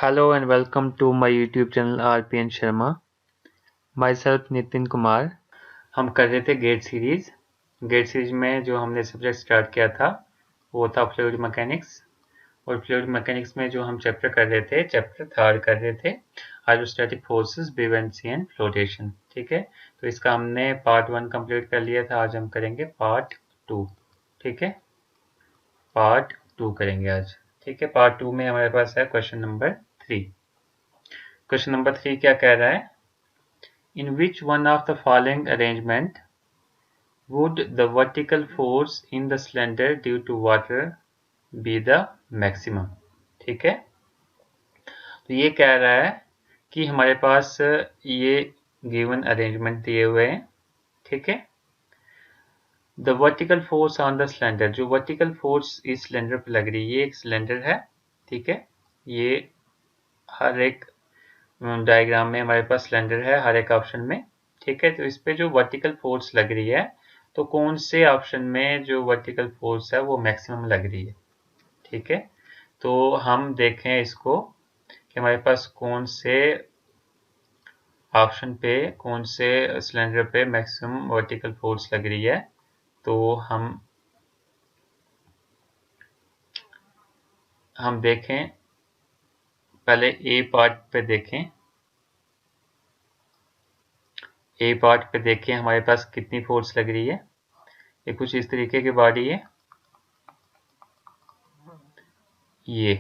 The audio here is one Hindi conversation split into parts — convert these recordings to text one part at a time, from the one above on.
Hello and welcome to my YouTube channel RPN Sharma. Myself Nitin Kumar. हम कर रहे थे गेट सीरीज में जो हमने सब्जेक्ट स्टार्ट किया था वो था फ्लूइड मैकेनिक्स. और फ्लूइड मैकेनिक्स में जो हम चैप्टर कर रहे थे, चैप्टर 3 कर रहे थे हाइड्रोस्टैटिक फोर्सेस, बुओयेंसी एंड फ्लोटेशन. ठीक है, तो इसका हमने पार्ट 1 कंप्लीट कर लिया था. आज हम करेंगे पार्ट 2. ठीक है, पार्ट 2 करेंगे आज. ठीक है, पार्ट 2 में हमारे पास है क्वेश्चन नंबर 3. क्वेश्चन नंबर 3 क्या कह रहा है? In which one of the following arrangement would the vertical force in the cylinder due to water be the maximum? ठीक है, तो ये कह रहा है कि हमारे पास ये गिवन अरेंजमेंट दिए हुए हैं. ठीक है, the vertical force on the cylinder, जो वर्टिकल फोर्स इस सिलेंडर पर लग रही है, ये एक सिलेंडर है. ठीक है, ये हर एक डायग्राम में हमारे पास सिलेंडर है हर एक ऑप्शन में. ठीक है, तो इस पे जो वर्टिकल फोर्स लग रही है, तो कौन से ऑप्शन में जो वर्टिकल फोर्स है वो मैक्सिमम लग रही है. ठीक है, तो हम देखें इसको कि हमारे पास कौन से ऑप्शन पे, कौन से सिलेंडर पे मैक्सिमम वर्टिकल फोर्स लग रही है. तो हम देखें, पहले ए पार्ट पे देखें. ए पार्ट पे देखें हमारे पास कितनी फोर्स लग रही है. ये कुछ इस तरीके की बॉडी है ये.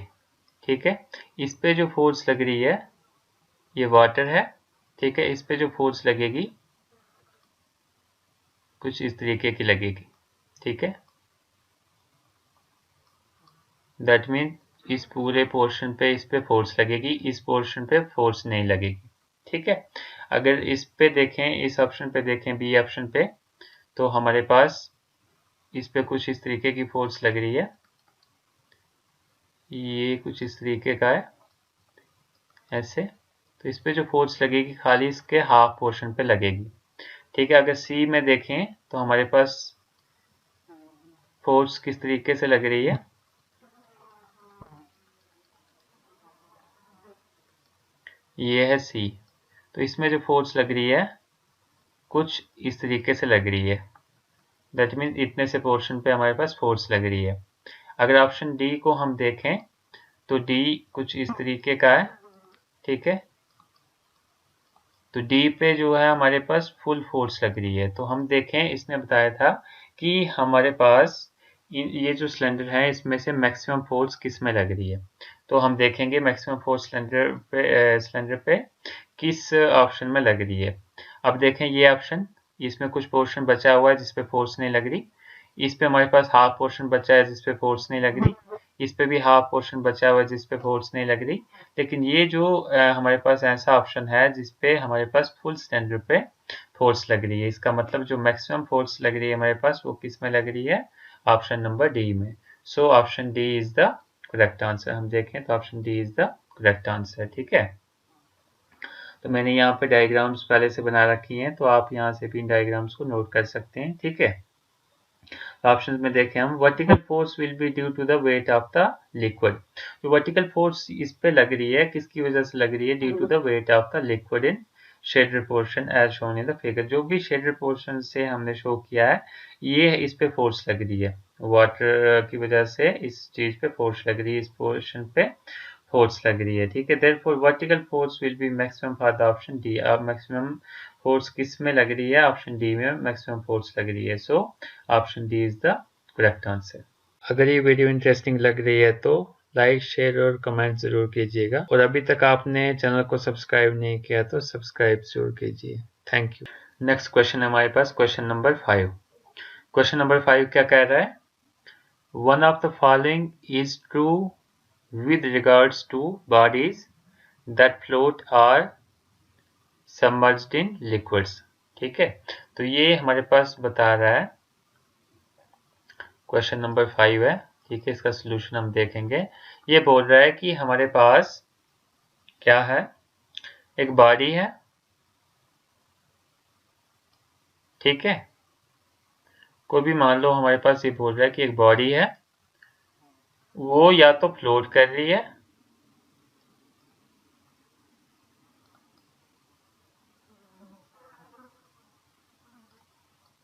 ठीक है, इस पे जो फोर्स लग रही है ये वाटर है. ठीक है, इस पे जो फोर्स लगेगी कुछ इस तरीके की लगेगी. ठीक है, दैट मीन इस पूरे पोर्शन पे इस पे फोर्स लगेगी, इस पोर्शन पे फोर्स नहीं लगेगी. ठीक है, अगर इस पे देखें, इस ऑप्शन पे देखें, बी ऑप्शन पे, तो हमारे पास इस पे कुछ इस तरीके की फोर्स लग रही है. ये कुछ इस तरीके का है ऐसे. तो इस पे जो फोर्स लगेगी खाली इसके हाफ पोर्शन पे लगेगी. ठीक है, अगर सी में देखें तो हमारे पास फोर्स किस तरीके से लग रही है. ये है सी, तो इसमें जो फोर्स लग रही है कुछ इस तरीके से लग रही है. दैट मीन इतने से पोर्शन पे हमारे पास फोर्स लग रही है. अगर ऑप्शन डी को हम देखें तो डी कुछ इस तरीके का है. ठीक है, तो डी पे जो है हमारे पास फुल फोर्स लग रही है. तो हम देखें, इसने बताया था कि हमारे पास ये जो सिलेंडर है इसमें से मैक्सिमम फोर्स किस में लग रही है. तो हम देखेंगे मैक्सिमम फोर्स सिलेंडर पे किस ऑप्शन में लग रही है. अब देखें ये ऑप्शन, इसमें कुछ पोर्शन बचा हुआ है जिसपे फोर्स नहीं लग रही. इस पे हमारे पास हाफ पोर्शन बचा है जिसपे फोर्स नहीं लग रही. इस पे भी हाफ पोर्शन बचा हुआ है जिसपे फोर्स नहीं लग रही. लेकिन ये जो हमारे पास ऐसा ऑप्शन है जिसपे हमारे पास फुल सिलेंडर पे फोर्स लग रही है. इसका मतलब जो मैक्सिमम फोर्स लग रही है हमारे पास वो किस में लग रही है, ऑप्शन नंबर डी में. So option D is the correct answer. हम देखें तो option D is the correct answer. ठीक है, तो मैंने यहाँ पे डायग्राम्स पहले से बना रखी हैं, तो आप यहाँ से भी इन डायग्राम्स को नोट कर सकते हैं. ठीक है, ऑप्शन में देखें हम, vertical force will be due to the weight of the liquid. जो वर्टिकल फोर्स इस पे लग रही है किसकी वजह से लग रही है, due to the weight of the liquid in shaded portion as shown in the figure. जो भी शेडेड पोर्शन से हमने शो किया है ये इस पे फोर्स लग रही है, वाटर की वजह से इस चीज पे फोर्स लग रही है, इस पोर्शन पे फोर्स लग रही है. ठीक है, therefore vertical force will B maximum for the option D. अब मैक्सिमम फोर्स किस में लग रही है, ऑप्शन डी में मैक्सिमम फोर्स लग रही है. So option D is the correct answer. अगर ये वीडियो इंटरेस्टिंग लग रही है तो लाइक, शेयर और कमेंट जरूर कीजिएगा. और अभी तक आपने चैनल को सब्सक्राइब नहीं किया तो सब्सक्राइब जरूर कीजिए. Thank you. नेक्स्ट क्वेश्चन है हमारे पास क्वेश्चन नंबर 5. क्वेश्चन नंबर 5 क्या कह रहा है, one of the following is true with regards to bodies that float or submerged in liquids. ठीक है, तो ये हमारे पास बता रहा है, क्वेश्चन नंबर 5 है. ठीक है, इसका सोल्यूशन हम देखेंगे. ये बोल रहा है कि हमारे पास क्या है, एक बॉडी है. ठीक है, कोई भी मान लो हमारे पास ये बोल रहा है कि एक बॉडी है, वो या तो फ्लोट कर रही है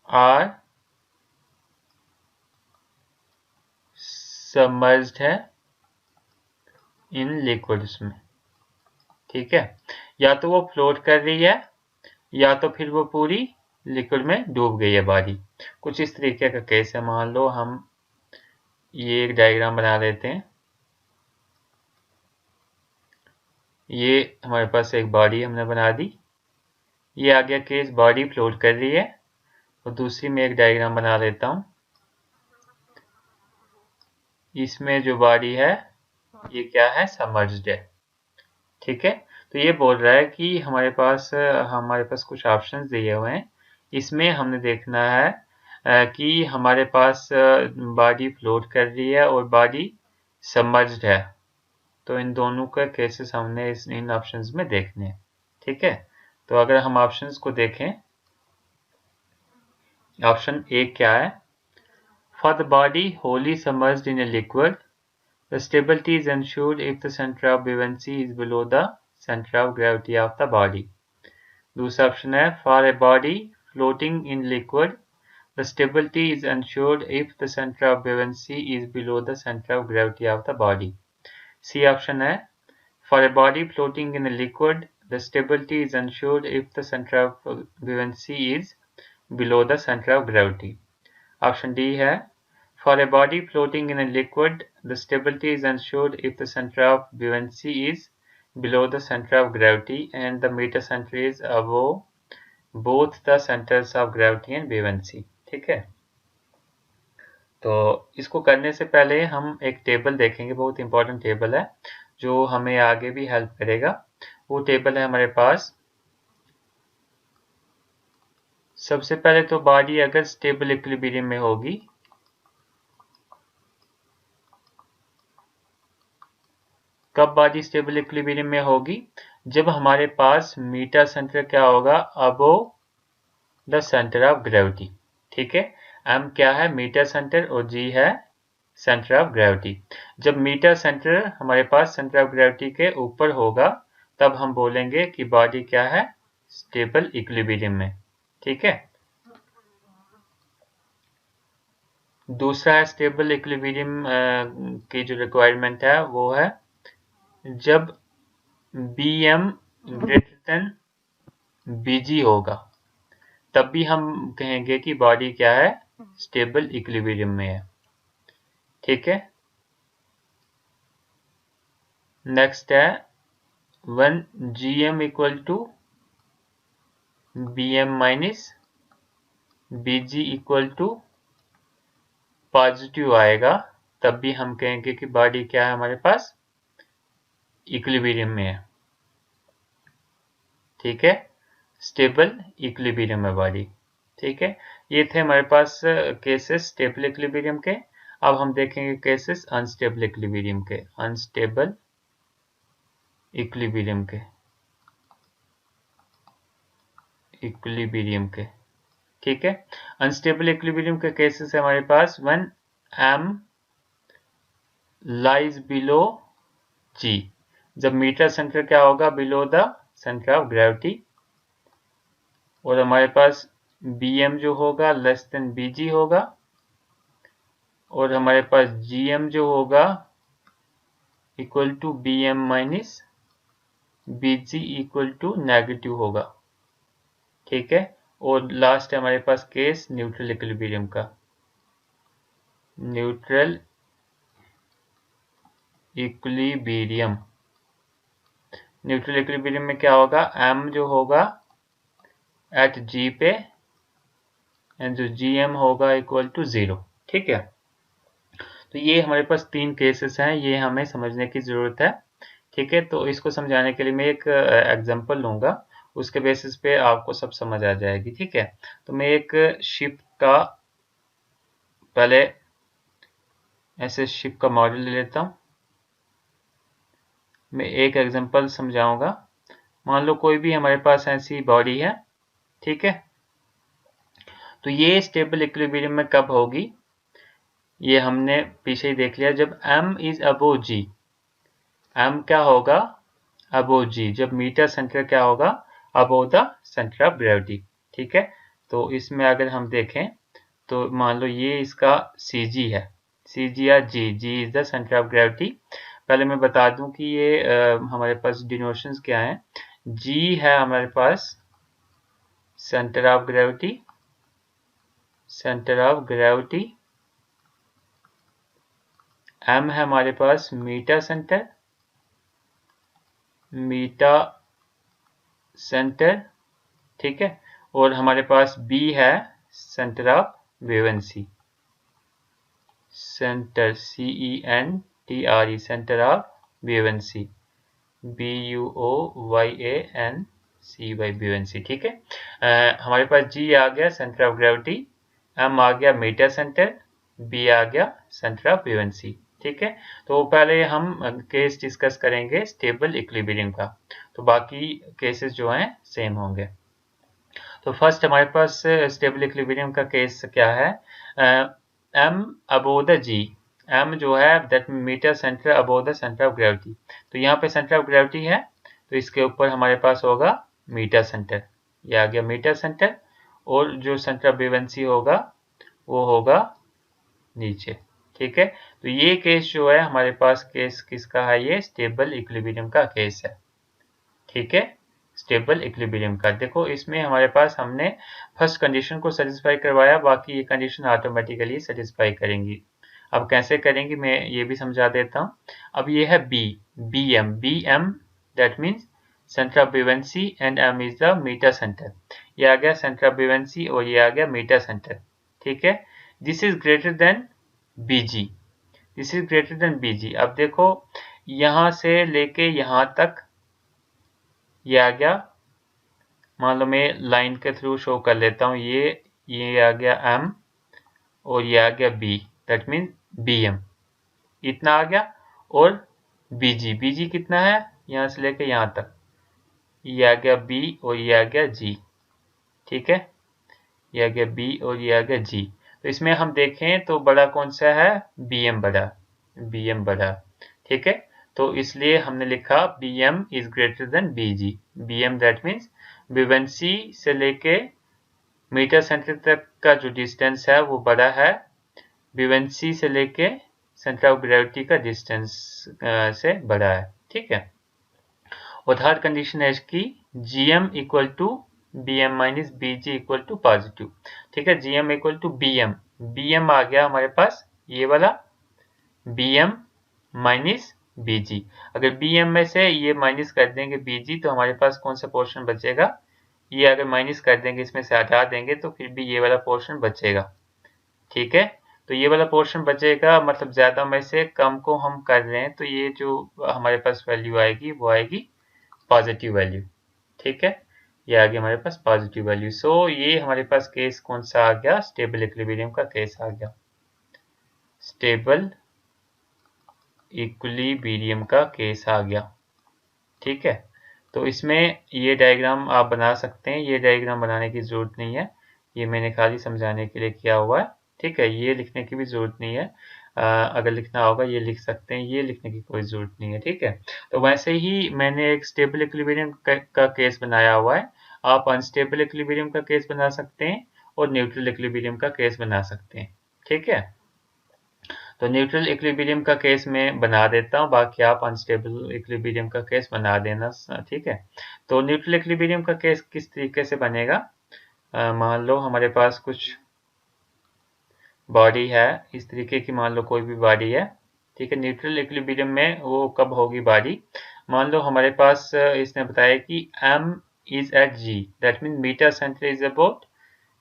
आर सबमर्ज्ड है इन लिक्विड्स में, ठीक है। या तो वो फ्लोट कर रही है या तो फिर वो पूरी लिक्विड में डूब गई है बॉडी। कुछ इस तरीके का केस है। मान लो हम ये एक डायग्राम बना लेते हैं। ये हमारे पास एक बॉडी हमने बना दी। ये आ गया केस, बॉडी फ्लोट कर रही है। और दूसरी में एक डायग्राम बना लेता हूँ। इसमें जो बॉडी है ये क्या है, सबमर्ज्ड है, ठीक है। तो ये बोल रहा है कि हमारे पास कुछ ऑप्शंस दिए हुए हैं। इसमें हमने देखना है कि हमारे पास बॉडी फ्लोट कर रही है और बॉडी सबमर्ज्ड है। तो इन दोनों का केसेस हमने इन ऑप्शंस में देखने हैं, ठीक है। तो अगर हम ऑप्शंस को देखें, ऑप्शन ए क्या है, for the body wholly submerged in a liquid, the stability is ensured if the center of buoyancy is below the center of gravity of the body. दूसरा ऑप्शन है, for a body floating in liquid, the stability is ensured if the center of buoyancy is below the center of gravity of the body. C option है, for a body floating in a liquid, the stability is ensured if the center of buoyancy is below the center of gravity. Option D है, for a body floating in a liquid, the stability is ensured if the center of buoyancy is below the center of gravity and the metacenter is above both the centers of gravity and buoyancy, ठीक है। तो इसको करने से पहले हम एक टेबल देखेंगे, बहुत इंपॉर्टेंट टेबल है जो हमें आगे भी हेल्प करेगा। वो टेबल है हमारे पास। सबसे पहले तो बॉडी अगर स्टेबल इक्विलिब्रियम में होगी, कब बॉडी स्टेबल इक्विलिब्रियम में होगी, जब हमारे पास मीटर सेंटर क्या होगा, above the centre of gravity, ठीक है। एम क्या है, मीटर सेंटर, और जी है सेंटर ऑफ ग्रेविटी। जब मीटर सेंटर हमारे पास सेंटर ऑफ ग्रेविटी के ऊपर होगा तब हम बोलेंगे कि बॉडी क्या है, स्टेबल इक्विलिब्रियम में, ठीक है। दूसरा है स्टेबल इक्विलिब्रियम की जो रिक्वायरमेंट है वो है जब Bm ग्रेटर देन Bg होगा, तब भी हम कहेंगे कि बॉडी क्या है, स्टेबल इक्विलिब्रियम में है, ठीक है। नेक्स्ट है when Gm equal to Bm minus Bg equal to positive आएगा, तब भी हम कहेंगे कि बॉडी क्या है, हमारे पास इक्विलिब्रियम में है, ठीक है। स्टेबल इक्विलिब्रियम में बॉडी, ठीक है। ये थे हमारे पास केसेस स्टेबल इक्विलिब्रियम के। अब हम देखेंगे केसेस अनस्टेबल इक्विलिब्रियम के, अनस्टेबल इक्विलिब्रियम के, ठीक है। अनस्टेबल इक्विलिब्रियम के केसेस है हमारे पास when m lies below g, जब मीटर सेंटर क्या होगा, below the centre of gravity, और हमारे पास Bm जो होगा लेस देन Bg होगा, और हमारे पास Gm जो होगा equal to Bm minus Bg equal to negative होगा, ठीक है। और लास्ट है हमारे पास केस न्यूट्रल इक्विलिब्रियम का। न्यूट्रल इक्विलिब्रियम में क्या होगा, m जो होगा एट g पे एंड जो Gm होगा इक्वल टू 0, ठीक है। तो ये हमारे पास तीन केसेस हैं, ये हमें समझने की जरूरत है, ठीक है। तो इसको समझाने के लिए मैं एक एग्जांपल लूंगा, उसके बेसिस पे आपको सब समझ आ जाएगी, ठीक है। तो मैं एक शिप का पहले ऐसे शिप का मॉडल ले लेता हूं। मैं एक एग्जांपल समझाऊंगा। मान लो कोई भी हमारे पास ऐसी बॉडी है, ठीक है। तो ये स्टेबल इक्विलिब्रियम में कब होगी, ये हमने पीछे ही देख लिया, जब m is above g। m क्या होगा, अबोव g, जब मीटर सेंटर क्या होगा, above the centre of gravity, ठीक है। तो इसमें अगर हम देखें तो मान लो ये इसका CG है, CG या G is the centre of gravity. पहले मैं बता दूं कि ये हमारे पास डिनोशंस क्या हैं। G है हमारे पास centre of gravity, centre of gravity. M है हमारे पास मीटा सेंटर, मीटा सेंटर, ठीक है। और हमारे पास B है centre of वेवेंसी, centre CENTRE, centre of वेवेंसी, BUOYANCY, वेवेंसी, ठीक है। हमारे पास G आ गया सेंटर ऑफ ग्रेविटी, M आ गया मीटा सेंटर, B आ गया सेंटर ऑफ वेवेंसी, ठीक है। तो पहले हम केस डिस्कस करेंगे स्टेबल इक्विलिब्रियम का, तो बाकी केसेस जो हैं सेम होंगे। तो फर्स्ट हमारे पास स्टेबल इक्विलिब्रियम का केस क्या है, M above the G, M जो है that metre centre above the centre of gravity. तो यहाँ पे सेंटर ऑफ ग्रेविटी है तो इसके ऊपर हमारे पास होगा मीटर सेंटर, ये आ गया मीटर सेंटर। और जो सेंटर ऑफ वेवेंसी होगा वो होगा नीचे, ठीक है। तो ये केस जो है हमारे पास केस किसका है, ये स्टेबल इक्विलिब्रियम का केस है, ठीक है। स्टेबल इक्विलिब्रियम का देखो, इसमें हमारे पास हमने फर्स्ट कंडीशन को सेटिस्फाई करवाया, बाकी ये कंडीशन ऑटोमेटिकली सेटिस्फाई करेंगी। अब कैसे करेंगी मैं ये भी समझा देता हूँ। अब ये है BM that means centre of buoyancy and M is the meta centre. ये आ गया सेंटर ऑफ वेवेंसी और ये आ गया मीटर सेंटर, ठीक है। This is greater than BG, this is greater than BG। अब देखो यहां से लेके यहां तक ये आ गया, मान लो मैं लाइन के थ्रू शो कर लेता हूँ, ये आ गया M और ये आ गया B, दैट मीन BM, इतना आ गया। और BG कितना है, यहाँ से लेके यहाँ तक, ये आ गया B और ये आ गया G, ठीक है। ये आ गया B और ये आ गया G। तो इसमें हम देखें तो बड़ा कौन सा है, BM बड़ा, ठीक है। तो इसलिए हमने लिखा BM is greater than BG। BM that means buoyancy से लेके मीटर सेंटर तक का जो डिस्टेंस है वो बड़ा है वेवेंसी से लेके सेंटर ऑफ ग्रेविटी का डिस्टेंस से बड़ा है, ठीक है। और थर्ड कंडीशन है इसकी GM equal to BM minus BG equal to positive, ठीक है। GM इक्वल टू BM आ गया हमारे पास ये वाला BM माइनस BG। अगर BM में से ये माइनस कर देंगे BG तो हमारे पास कौन सा पोर्शन बचेगा, ये अगर माइनस कर देंगे इसमें से हटा देंगे तो फिर भी ये वाला पोर्शन बचेगा, ठीक है। तो ये वाला पोर्शन बचेगा, मतलब ज्यादा में से कम को हम कर रहे हैं तो ये जो हमारे पास वैल्यू आएगी वो आएगी पॉजिटिव वैल्यू, ठीक है। ये आ गया हमारे पास पॉजिटिव वैल्यू। सो ये हमारे पास केस कौन सा आ गया, स्टेबल इक्विलिब्रियम का केस आ गया, स्टेबल इक्विलिब्रियम का केस आ गया, ठीक है। तो इसमें ये डायग्राम आप बना सकते हैं, ये डायग्राम बनाने की ज़रूरत नहीं है, ये मैंने खाली समझाने के लिए किया हुआ है, ठीक है। ये लिखने की भी ज़रूरत नहीं है, अगर लिखना होगा ये लिख सकते हैं, ये लिखने की कोई ज़रूरत नहीं है, ठीक है। तो वैसे ही मैंने एक स्टेबल इक्विलिब्रियम का केस बनाया हुआ है, आप अनस्टेबल इक्विलिब्रियम का केस बना सकते हैं और न्यूट्रल इक्विलिब्रियम का केस बना सकते हैं, ठीक है। तो न्यूट्रल इक्विलिब्रियम का केस मैं बना देता हूँ, बाकी आप अनस्टेबल इक्विलिब्रियम का केस बना देना, ठीक है। तो न्यूट्रल इक्विलिब्रियम का केस किस तरीके से बनेगा, मान लो हमारे पास कुछ बॉडी है, इस तरीके की मान लो कोई भी बॉडी है, ठीक है। न्यूट्रल इक्विलिब्रियम में वो कब होगी बॉडी, मान लो हमारे पास इसने बताया कि M is at G, that mean metre centre is about,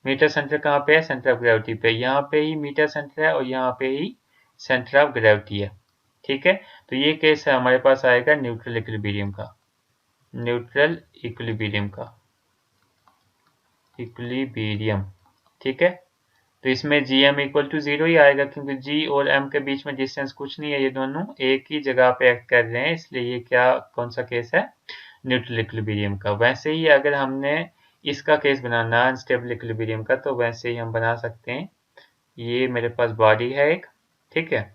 metre centre कहाँ पे है, सेंटर ऑफ ग्रेविटी पे, यहाँ पे ही मीटर सेंटर है और यहाँ पे ही सेंटर ऑफ ग्रेविटी है, ठीक है। तो ये केस है हमारे पास आएगा न्यूट्रल इक्विलिब्रियम का, न्यूट्रल इक्विलिब्रियम का, इक्विलिब्रियम, ठीक है। तो इसमें GM इक्वल टू 0 ही आएगा क्योंकि G और M के बीच में डिस्टेंस कुछ नहीं है, ये दोनों एक ही जगह पे एक्ट कर रहे हैं, इसलिए ये क्या कौन सा केस है, न्यूट्रल इक्विलिब्रियम का। वैसे ही अगर हमने इसका केस बनाना अनस्टेबल इक्विलिब्रियम का तो वैसे ही हम बना सकते हैं। ये मेरे पास बॉडी है एक, ठीक है।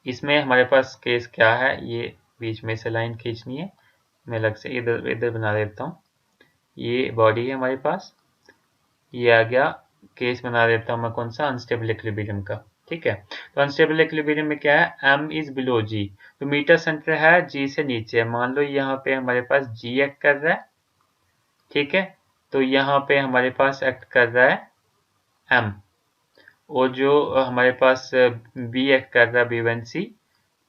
इसमें हमारे पास केस क्या है, ये बीच में से लाइन खींचनी है, मैं अलग से इधर इधर बना देता हूँ। ये बॉडी है हमारे पास, ये आ गया, केस बना देता हूँ मैं कौन सा, अनस्टेबल इक्विलिब्रियम का। ठीक है, तो अनस्टेबल इक्विलिब्रियम में क्या है, m इज बिलो g, तो मीटर सेंटर है g से नीचे है। मान लो यहाँ पे हमारे पास g एक्ट कर रहा है, ठीक है, तो यहाँ पे हमारे पास एक्ट कर रहा है m, और जो हमारे पास b एक्ट कर रहा है b1c,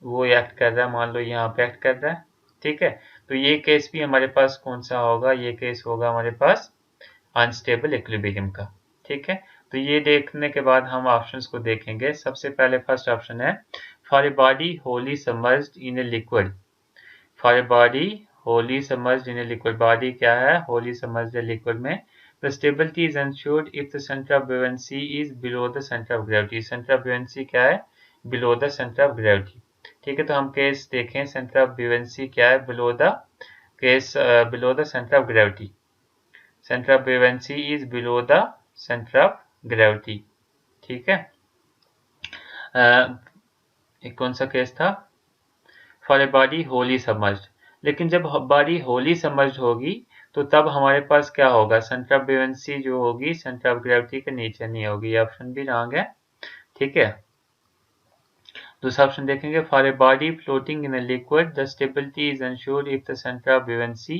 वो एक्ट कर रहा है, मान लो यहाँ पे एक्ट कर रहा है। ठीक है, तो ये केस भी हमारे पास कौन सा होगा, ये केस होगा हमारे पास अनस्टेबल इक्विलिब्रियम का। ठीक है, तो ये देखने के बाद हम ऑप्शंस को देखेंगे। सबसे पहले फर्स्ट ऑप्शन है, for a body Holi submerged in a liquid, for a body Holi submerged in a liquid, body क्या है, होली सबमर्ज्ड है लिक्विड में, the stability is ensured if the center of buoyancy is below the center of gravity, centre of buoyancy क्या है, below the center of gravity। ठीक है, तो हम केस देखें, सेंटर ऑफ buoyancy क्या है, below the case below the center of gravity, center of buoyancy is below the center of gravity। ठीक है, एक कौन सा केस था, for a body Holi submerged, लेकिन जब बॉडी होली सबमर्ज्ड होगी तो तब हमारे पास क्या होगा, सेंटर ऑफ buoyancy जो होगी सेंटर ऑफ ग्रेविटी के नीचे नहीं होगी, ये ऑप्शन भी रॉन्ग है। ठीक है, दूसरा ऑप्शन देखेंगे, for a body floating in a liquid the stability is ensured if the center of buoyancy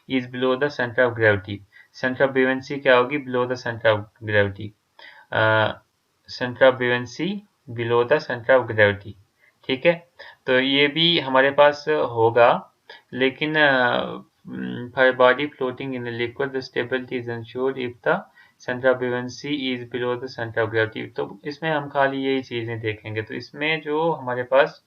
is below the center of gravity, centre of buoyancy क्या होगी, below the center of gravity, centre of buoyancy below the center of gravity। ठीक है, तो ये भी हमारे पास होगा, लेकिन for body floating in liquid the stability is ensured if the center of buoyancy is below the center of gravity, तो इसमें हम खाली यही चीजें देखेंगे। तो इसमें जो हमारे पास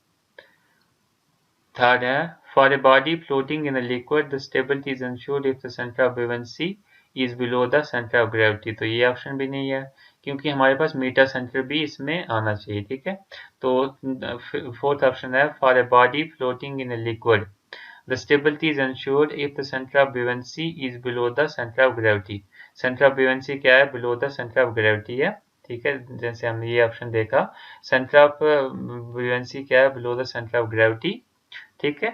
थर्ड है, for a body floating in liquid the stability is ensured if the center of buoyancy is below the center of gravity, तो ये ऑप्शन भी नहीं है, क्योंकि हमारे पास मीटर सेंटर भी इसमें आना चाहिए। ठीक है, तो फोर्थ ऑप्शन है, for a body floating in liquid the stability is ensured if the center of buoyancy is below the center of gravity, centre of buoyancy क्या है, below the center of gravity है। ठीक है, जैसे हमने ये ऑप्शन देखा, सेंटर ऑफ buoyancy क्या है, below the center of gravity। ठीक है,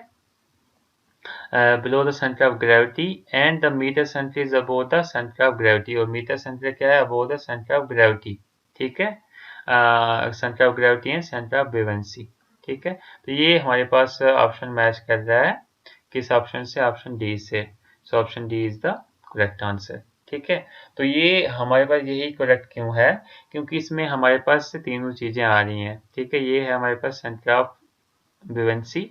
below the center of gravity and the meter center is above the center of gravity, और मीटर सेंटर क्या है, above the center of gravity। ठीक है, centre of gravity and centre of buoyancy। ठीक है, तो ये हमारे पास ऑप्शन मैच कर रहा है किस ऑप्शन से, ऑप्शन डी से, so option D is the correct answer. ठीक है, तो ये हमारे पास यही करेक्ट क्यों है, क्योंकि इसमें हमारे पास तीनों चीजें आ रही हैं। ठीक है, ये है हमारे पास सेंटर ऑफ buoyancy,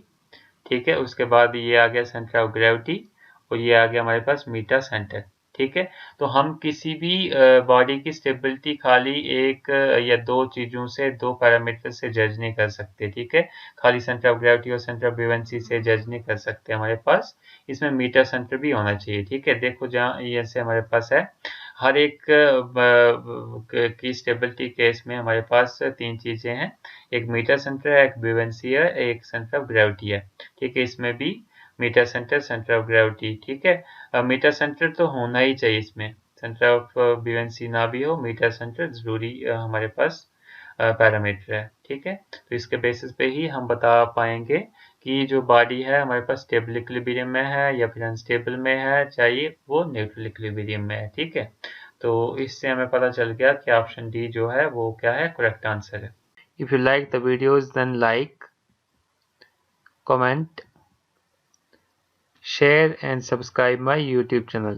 ठीक है, उसके बाद ये आ गया सेंटर ऑफ ग्रेविटी, और ये आ गया हमारे पास मीटर सेंटर। ठीक है, तो हम किसी भी बॉडी की स्टेबिलिटी खाली एक या दो चीजों से, दो पैरामीटर से जज नहीं कर सकते। ठीक है, खाली सेंटर ऑफ ग्रेविटी और सेंटर ऑफ buoyancy से जज नहीं कर सकते, हमारे पास इसमें मीटर सेंटर भी होना चाहिए। ठीक है, देखो जहाँ ऐसे हमारे पास है, हर एक की स्टेबिलिटी केस में हमारे पास तीन चीजें हैं, एक मीटर सेंटर है, एक buoyancy है, एक सेंटर ऑफ ग्रेविटी है। ठीक है, इसमें भी metre centre, centre of gravity. ठीक है, मीटर सेंटर तो होना ही चाहिए इसमें, सेंटर ऑफ buoyancy ना भी हो, मीटर सेंटर जरूरी हमारे पास पैरामीटर है। ठीक है, तो इसके बेसिस पे ही हम बता पाएंगे कि जो बॉडी है हमारे पास स्टेबल इक्विलिब्रियम में है या फिर अनस्टेबल में है, चाहिए वो न्यूट्रल इक्विलिब्रियम में है। ठीक है, तो इससे हमें पता चल गया कि ऑप्शन डी जो है वो क्या है, करेक्ट आंसर है। If you like the videos then like, comment, share and subscribe my YouTube channel.